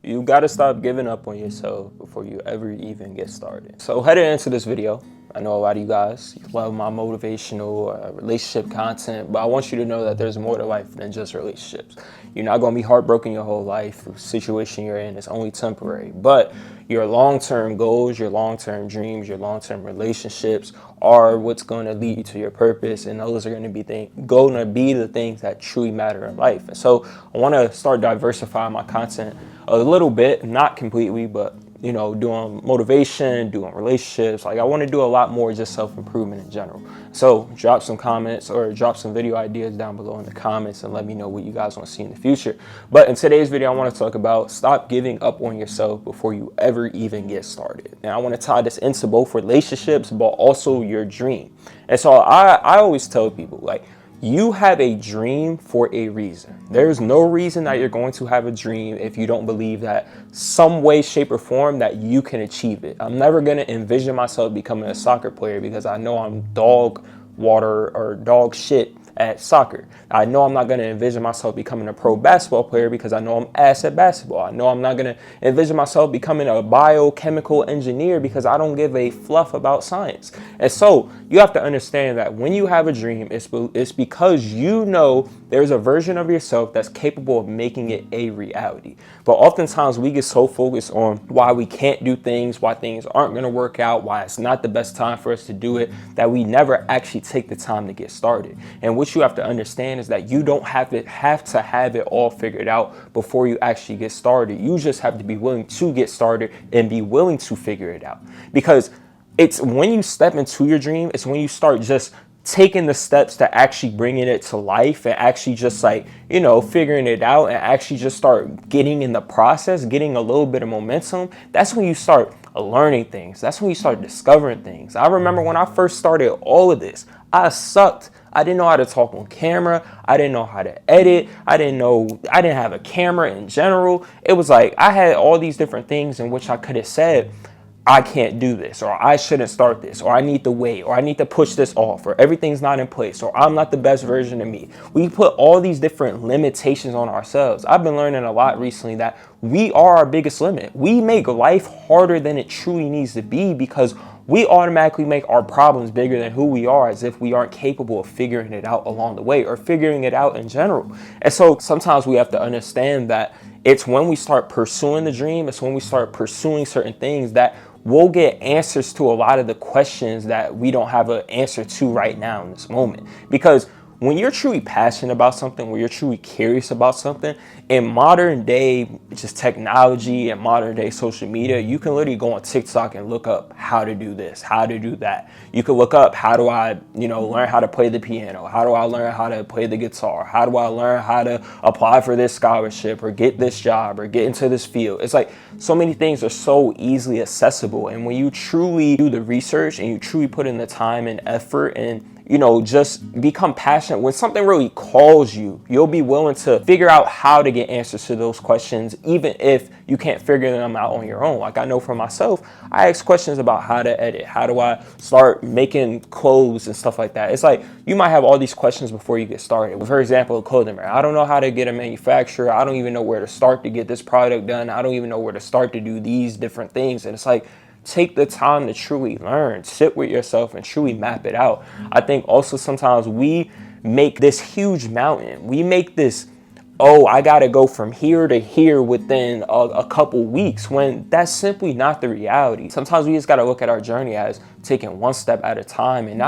You gotta stop giving up on yourself before you ever even get started. So heading into this video, I know a lot of you guys love my motivational relationship content, but I want you to know that there's more to life than just relationships. You're not gonna be heartbroken your whole life. The situation you're in is only temporary, but your long-term goals, your long-term dreams, your long-term relationships are what's going to lead you to your purpose, and those are going to be the things that truly matter in life. And so I want to start diversifying my content a little bit, not completely, but doing motivation, doing relationships. Like I want to do a lot more just self-improvement in general. So drop some comments or drop some video ideas down below in the comments and let me know what you guys want to see in the future. But in today's video, I want to talk about stop giving up on yourself before you ever even get started. And I want to tie this into both relationships, but also your dream. And so I always tell people, like, you have a dream for a reason. There's no reason that you're going to have a dream if you don't believe that some way, shape, or form that you can achieve it. I'm never going to envision myself becoming a soccer player because I know I'm dog water or dog shit at soccer. I know I'm not going to envision myself becoming a pro basketball player because I know I'm ass at basketball. I know I'm not going to envision myself becoming a biochemical engineer because I don't give a fluff about science. And so you have to understand that when you have a dream, it's because you know there's a version of yourself that's capable of making it a reality. But oftentimes we get so focused on why we can't do things, why things aren't going to work out, why it's not the best time for us to do it, that we never actually take the time to get started. And what you have to understand is that you don't have to have it all figured out before you actually get started. You just have to be willing to get started and be willing to figure it out. Because it's when you step into your dream, it's when you start just taking the steps to actually bringing it to life and actually just figuring it out and actually just start getting in the process, getting a little bit of momentum. That's when you start learning things. That's when you start discovering things. I remember when I first started all of this, I sucked. I didn't know how to talk on camera. I didn't know how to edit. I didn't have a camera in general. It was like I had all these different things in which I could have said, I can't do this, or I shouldn't start this, or I need to wait, or I need to push this off, or everything's not in place, or I'm not the best version of me. We put all these different limitations on ourselves. I've been learning a lot recently that we are our biggest limit. We make life harder than it truly needs to be because we automatically make our problems bigger than who we are, as if we aren't capable of figuring it out along the way or figuring it out in general. And so sometimes we have to understand that it's when we start pursuing the dream, it's when we start pursuing certain things that we'll get answers to a lot of the questions that we don't have an answer to right now in this moment. Because when you're truly passionate about something, when you're truly curious about something, in modern day just technology and modern day social media, you can literally go on TikTok and look up how to do this, how to do that. You can look up how do I, learn how to play the piano? How do I learn how to play the guitar? How do I learn how to apply for this scholarship or get this job or get into this field? It's like so many things are so easily accessible. And when you truly do the research and you truly put in the time and effort and just become passionate. When something really calls you, you'll be willing to figure out how to get answers to those questions, even if you can't figure them out on your own. Like I know for myself, I ask questions about how to edit. How do I start making clothes and stuff like that? It's like you might have all these questions before you get started. For example, a clothing brand. I don't know how to get a manufacturer. I don't even know where to start to get this product done. I don't even know where to start to do these different things. And it's like, take the time to truly learn, sit with yourself and truly map it out. I think also sometimes we make this huge mountain. We make this, I got to go from here to here within a couple weeks, when that's simply not the reality. Sometimes we just got to look at our journey as taking one step at a time and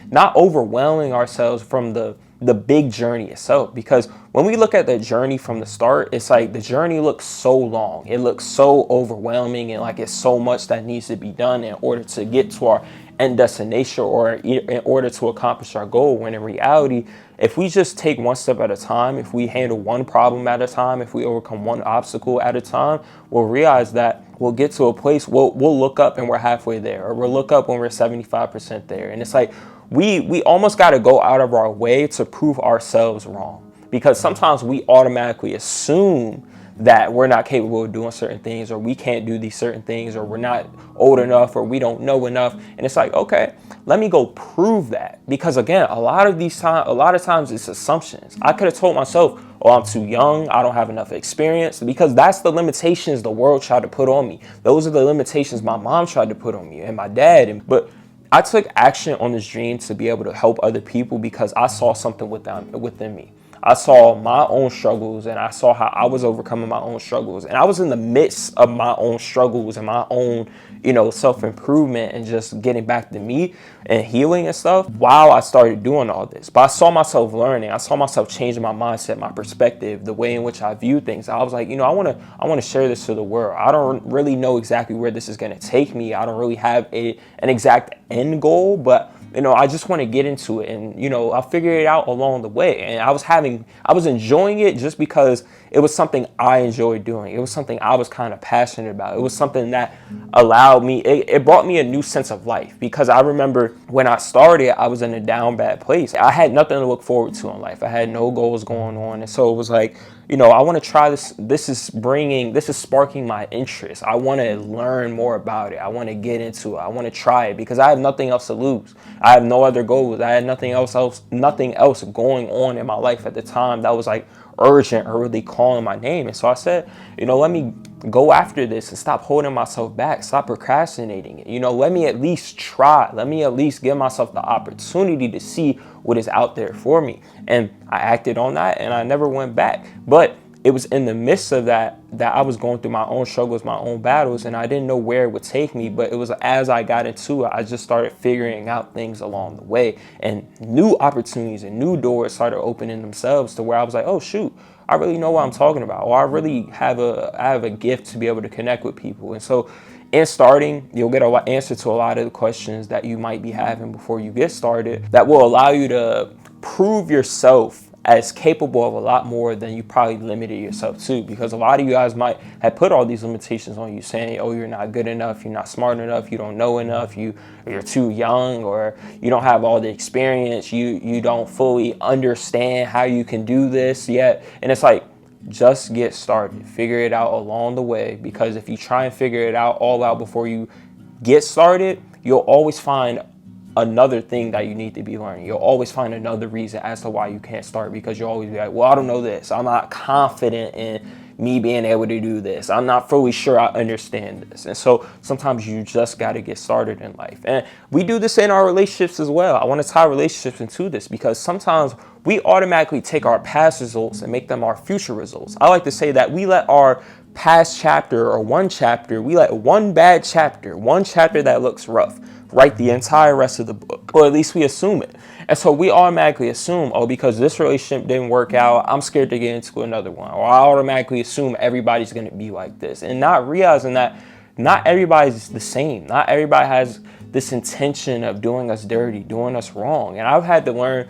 not overwhelming ourselves from the big journey itself. Because when we look at the journey from the start, it's like the journey looks so long. It looks so overwhelming and like it's so much that needs to be done in order to get to our end destination or in order to accomplish our goal. When in reality, if we just take one step at a time, if we handle one problem at a time, if we overcome one obstacle at a time, we'll realize that we'll get to a place, we'll look up and we're halfway there, or we'll look up when we're 75% there. And it's like, we almost got to go out of our way to prove ourselves wrong, because sometimes we automatically assume that we're not capable of doing certain things, or we can't do these certain things, or we're not old enough, or we don't know enough. And it's like, okay, let me go prove that. Because again, a lot of times it's assumptions. I could have told myself, oh, I'm too young, I don't have enough experience, because that's the limitations the world tried to put on me. Those are the limitations my mom tried to put on me and my dad. But I took action on this dream to be able to help other people because I saw something within me. I saw my own struggles and I saw how I was overcoming my own struggles. And I was in the midst of my own struggles and my own, self-improvement and just getting back to me and healing and stuff while I started doing all this. But I saw myself learning. I saw myself changing my mindset, my perspective, the way in which I view things. I was like, I want to share this to the world. I don't really know exactly where this is going to take me. I don't really have an exact end goal, but I just want to get into it, and I'll figure it out along the way. And I was enjoying it just because it was something I enjoyed doing. It was something I was kind of passionate about. It was something that allowed me, it brought me a new sense of life, because I remember when I started, I was in a down bad place. I had nothing to look forward to in life. I had no goals going on. And so it was like, I want to try this. This is sparking my interest. I want to learn more about it. I want to get into it. I want to try it because I have nothing else to lose. I have no other goals. I had nothing else going on in my life at the time that was like urgent or really calling my name. And so I said, let me go after this and stop holding myself back, stop procrastinating it. Let me at least try. Let me at least give myself the opportunity to see what is out there for me. And I acted on that and I never went back. But it was in the midst of that I was going through my own struggles, my own battles, and I didn't know where it would take me. But it was as I got into it, I just started figuring out things along the way, and new opportunities and new doors started opening themselves to where I was like, oh shoot, I really know what I'm talking about, or I really have a gift to be able to connect with people. And so in starting, you'll get an answer to a lot of the questions that you might be having before you get started that will allow you to prove yourself as capable of a lot more than you probably limited yourself to, because a lot of you guys might have put all these limitations on you, saying, oh, you're not good enough, you're not smart enough, you don't know enough, you're too young, or you don't have all the experience, you don't fully understand how you can do this yet. And it's like, just get started, figure it out along the way, because if you try and figure it out all out before you get started, you'll always find another thing that you need to be learning. You'll always find another reason as to why you can't start, because you'll always be like, well, I don't know this. I'm not confident in me being able to do this. I'm not fully sure I understand this. And so sometimes you just got to get started in life. And we do this in our relationships as well. I want to tie relationships into this because sometimes we automatically take our past results and make them our future results. I like to say that we let our past chapter or we let one bad chapter, one chapter that looks rough, write the entire rest of the book, or at least we assume it. And so we automatically assume, oh, because this relationship didn't work out, I'm scared to get into another one. Or I automatically assume everybody's going to be like this, and not realizing that not everybody's the same. Not everybody has this intention of doing us dirty, doing us wrong. And I've had to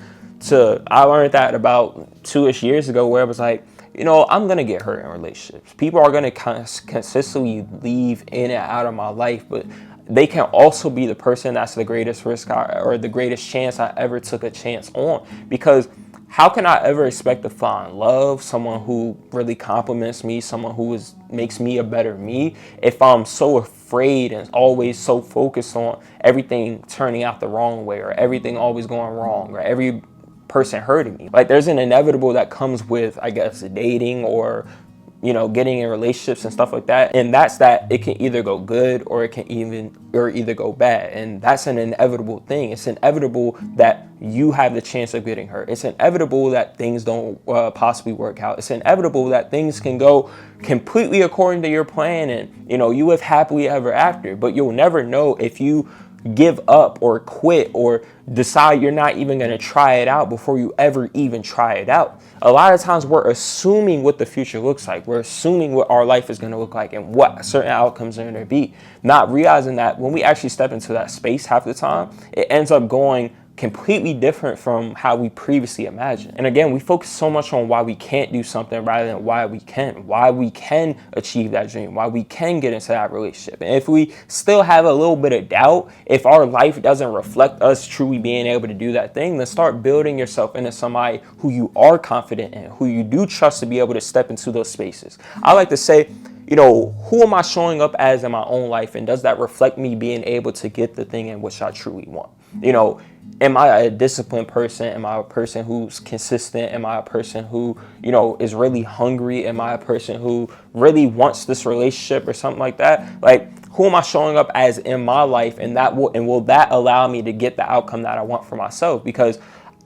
I learned that about 2-ish years ago, where it was like, I'm going to get hurt in relationships. People are going to consistently leave in and out of my life, but they can also be the person that's the greatest risk or the greatest chance I ever took a chance on. Because how can I ever expect to find love, someone who really compliments me, someone who makes me a better me, if I'm so afraid and always so focused on everything turning out the wrong way, or everything always going wrong, or every person hurting me? Like, there's an inevitable that comes with, I guess, dating or getting in relationships and stuff like that. And that's that it can either go good or it can either go bad. And that's an inevitable thing. It's inevitable that you have the chance of getting hurt. It's inevitable that things don't possibly work out. It's inevitable that things can go completely according to your plan and, you live happily ever after. But you'll never know if you give up or quit or decide you're not even going to try it out before you ever even try it out. A lot of times we're assuming what the future looks like. We're assuming what our life is going to look like and what certain outcomes are going to be, not realizing that when we actually step into that space, half the time it ends up going completely different from how we previously imagined. And again, we focus so much on why we can't do something rather than why we can achieve that dream, why we can get into that relationship. And if we still have a little bit of doubt, if our life doesn't reflect us truly being able to do that thing, then start building yourself into somebody who you are confident in, who you do trust to be able to step into those spaces. I like to say, who am I showing up as in my own life, and does that reflect me being able to get the thing in which I truly want? you know, am I a disciplined person? Am I a person who's consistent? Am I a person who, you know, is really hungry? Am I a person who really wants this relationship or something like that? Like, who am I showing up as in my life? And will that allow me to get the outcome that I want for myself? Because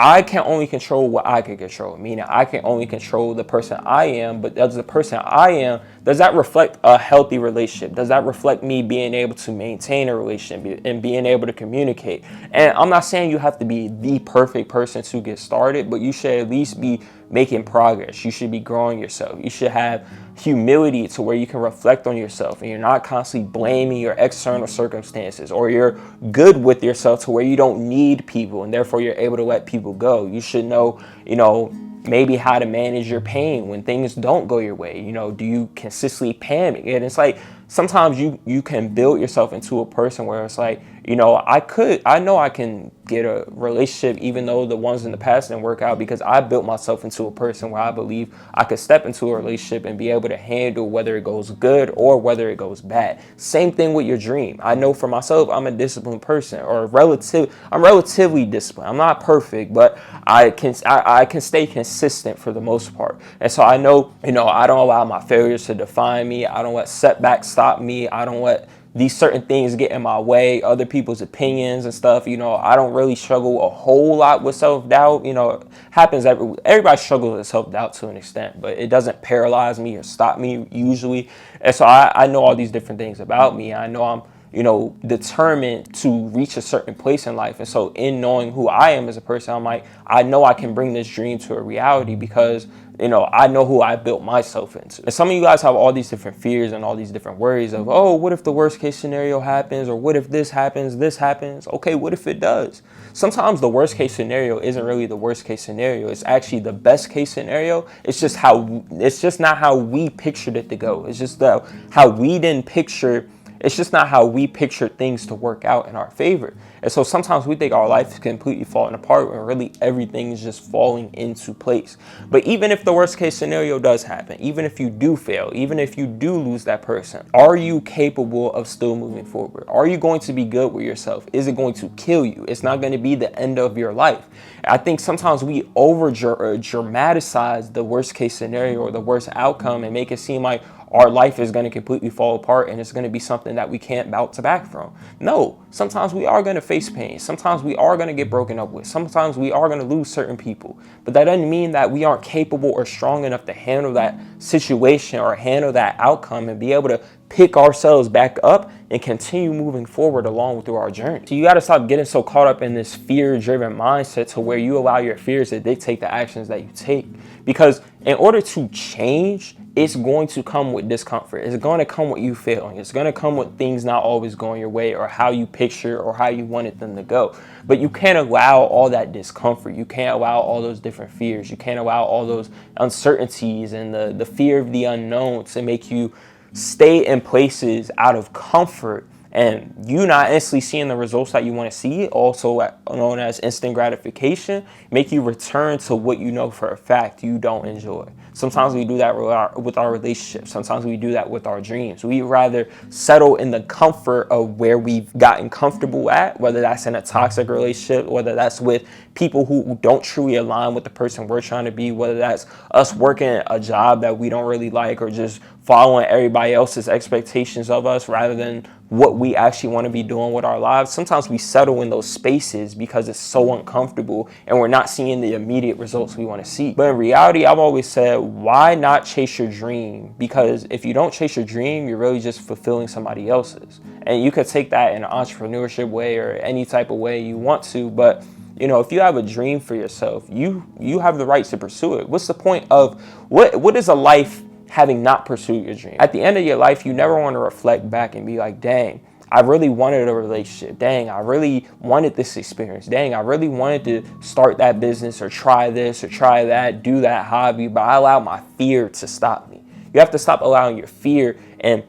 I can only control what I can control, meaning I can only control the person I am, but does the person I am, does that reflect a healthy relationship? Does that reflect me being able to maintain a relationship and being able to communicate? And I'm not saying you have to be the perfect person to get started, but you should at least be making progress. You should be growing yourself. You should have humility to where you can reflect on yourself and you're not constantly blaming your external circumstances, or you're good with yourself to where you don't need people and therefore you're able to let people go. You should know, you know, maybe how to manage your pain when things don't go your way. You know, do you consistently panic? And it's like, sometimes you can build yourself into a person where it's like, you know, I know I can get a relationship even though the ones in the past didn't work out, because I built myself into a person where I believe I could step into a relationship and be able to handle whether it goes good or whether it goes bad. Same thing with your dream. I know for myself, I'm a disciplined person, or I'm relatively disciplined. I'm not perfect, but I can stay consistent for the most part. And so I know, you know, I don't allow my failures to define me. I don't let setbacks stop me. I don't let these certain things get in my way, other people's opinions and stuff. You know, I don't really struggle a whole lot with self-doubt. You know, it happens, everybody struggles with self-doubt to an extent, but it doesn't paralyze me or stop me usually. And so I know all these different things about me. I know I'm, you know, determined to reach a certain place in life. And so in knowing who I am as a person, I'm like, I know I can bring this dream to a reality because, you know, I know who I built myself into. And some of you guys have all these different fears and all these different worries of, oh, what if the worst case scenario happens? Or what if this happens, this happens? Okay, what if it does? Sometimes the worst case scenario isn't really the worst case scenario. It's actually the best case scenario. It's just not how we pictured it to go. It's just how we didn't picture. It's just not how we picture things to work out in our favor. And so sometimes we think our life is completely falling apart when really everything is just falling into place. But even if the worst case scenario does happen, even if you do fail, even if you do lose that person, are you capable of still moving forward? Are you going to be good with yourself? Is it going to kill you? It's not going to be the end of your life. I think sometimes we over dramatize the worst case scenario or the worst outcome and make it seem like our life is going to completely fall apart and it's going to be something that we can't bounce back from. No, sometimes we are going to face pain. Sometimes we are going to get broken up with. Sometimes we are going to lose certain people. But that doesn't mean that we aren't capable or strong enough to handle that situation or handle that outcome and be able to pick ourselves back up and continue moving forward along through our journey. So you got to stop getting so caught up in this fear-driven mindset to where you allow your fears to dictate the actions that you take. Because in order to change, it's going to come with discomfort. It's going to come with you failing. It's going to come with things not always going your way or how you picture or how you wanted them to go. But you can't allow all that discomfort. You can't allow all those different fears. You can't allow all those uncertainties and the fear of the unknown to make you stay in places out of comfort and you not instantly seeing the results that you want to see, also known as instant gratification, make you return to what you know for a fact you don't enjoy. Sometimes we do that with our relationships. Sometimes we do that with our dreams. We rather settle in the comfort of where we've gotten comfortable at, whether that's in a toxic relationship, whether that's with people who don't truly align with the person we're trying to be, whether that's us working a job that we don't really like or just following everybody else's expectations of us rather than what we actually want to be doing with our lives. Sometimes we settle in those spaces because it's so uncomfortable and we're not seeing the immediate results we want to see. But in reality, I've always said, why not chase your dream? Because if you don't chase your dream, you're really just fulfilling somebody else's. And you could take that in an entrepreneurship way or any type of way you want to, but you know, if you have a dream for yourself, you have the right to pursue it. What's the point of what is a life having not pursued your dream? At the end of your life, you never want to reflect back and be like, dang, I really wanted a relationship. Dang, I really wanted this experience. Dang, I really wanted to start that business or try this or try that, do that hobby, but I allowed my fear to stop me. You have to stop allowing your fear and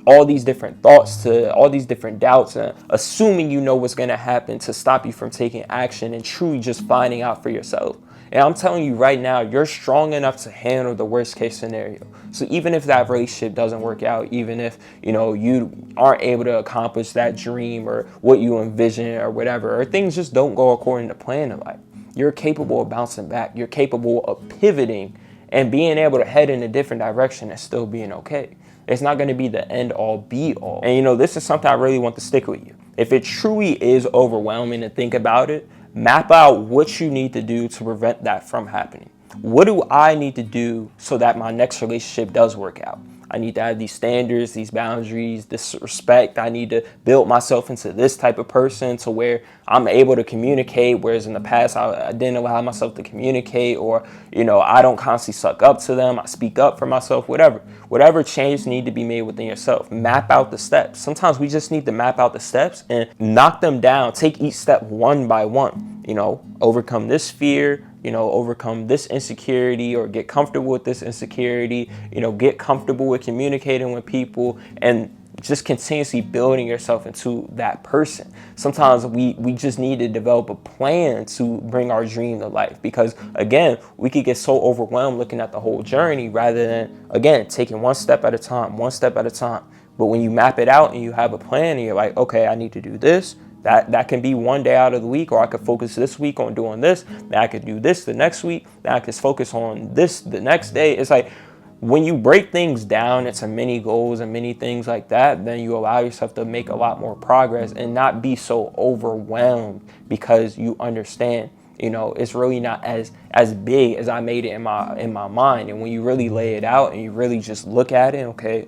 all these different thoughts, to all these different doubts, and assuming you know what's going to happen to stop you from taking action and truly just finding out for yourself. And I'm telling you right now, you're strong enough to handle the worst case scenario. So even if that relationship doesn't work out, even if, you know, you aren't able to accomplish that dream or what you envision or whatever, or things just don't go according to plan in life, you're capable of bouncing back. You're capable of pivoting and being able to head in a different direction and still being okay. It's not going to be the end all be all. And you know, this is something I really want to stick with you. If it truly is overwhelming to think about it, map out what you need to do to prevent that from happening. What do I need to do so that my next relationship does work out? I need to have these standards, these boundaries, this respect. I need to build myself into this type of person to where I'm able to communicate, whereas in the past I didn't allow myself to communicate, or, you know, I don't constantly suck up to them. I speak up for myself, whatever changes need to be made within yourself. Map out the steps. Sometimes we just need to map out the steps and knock them down. Take each step one by one, you know, overcome this fear, you know, overcome this insecurity, or get comfortable with this insecurity, you know, get comfortable with communicating with people, and just continuously building yourself into that person. Sometimes we just need to develop a plan to bring our dream to life, because again, we could get so overwhelmed looking at the whole journey rather than, again, taking one step at a time, one step at a time. But when you map it out and you have a plan and you're like, okay, I need to do this, that can be one day out of the week, or I could focus this week on doing this, then I could do this the next week, then I could focus on this the next day. It's like, when you break things down into many goals and many things like that, then you allow yourself to make a lot more progress and not be so overwhelmed, because you understand, you know, it's really not as big as I made it in my mind. And when you really lay it out and you really just look at it, okay,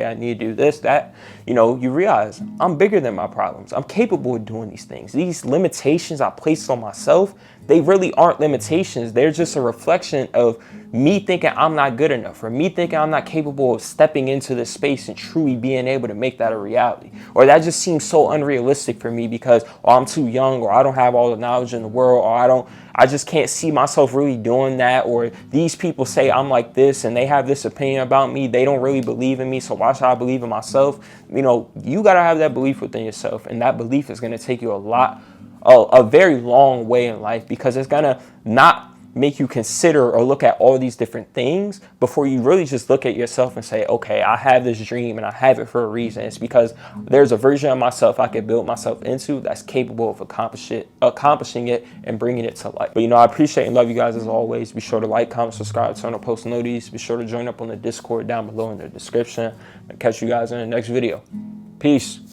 I need to do this, that, you know, you realize I'm bigger than my problems. I'm capable of doing these things. These limitations I placed on myself, they really aren't limitations. They're just a reflection of me thinking I'm not good enough, or me thinking I'm not capable of stepping into this space and truly being able to make that a reality. Or that just seems so unrealistic for me because, oh, I'm too young, or I don't have all the knowledge in the world, or I just can't see myself really doing that, or these people say I'm like this and they have this opinion about me. They don't really believe in me, so why should I believe in myself? You know, you got to have that belief within yourself, and that belief is going to take you a very long way in life, because it's going to not make you consider or look at all these different things before you really just look at yourself and say, okay, I have this dream and I have it for a reason. It's because there's a version of myself I can build myself into that's capable of accomplishing it and bringing it to life. But, you know, I appreciate and love you guys as always. Be sure to like, comment, subscribe, turn on post notifications. Be sure to join up on the Discord down below in the description. I'll catch you guys in the next video. Peace.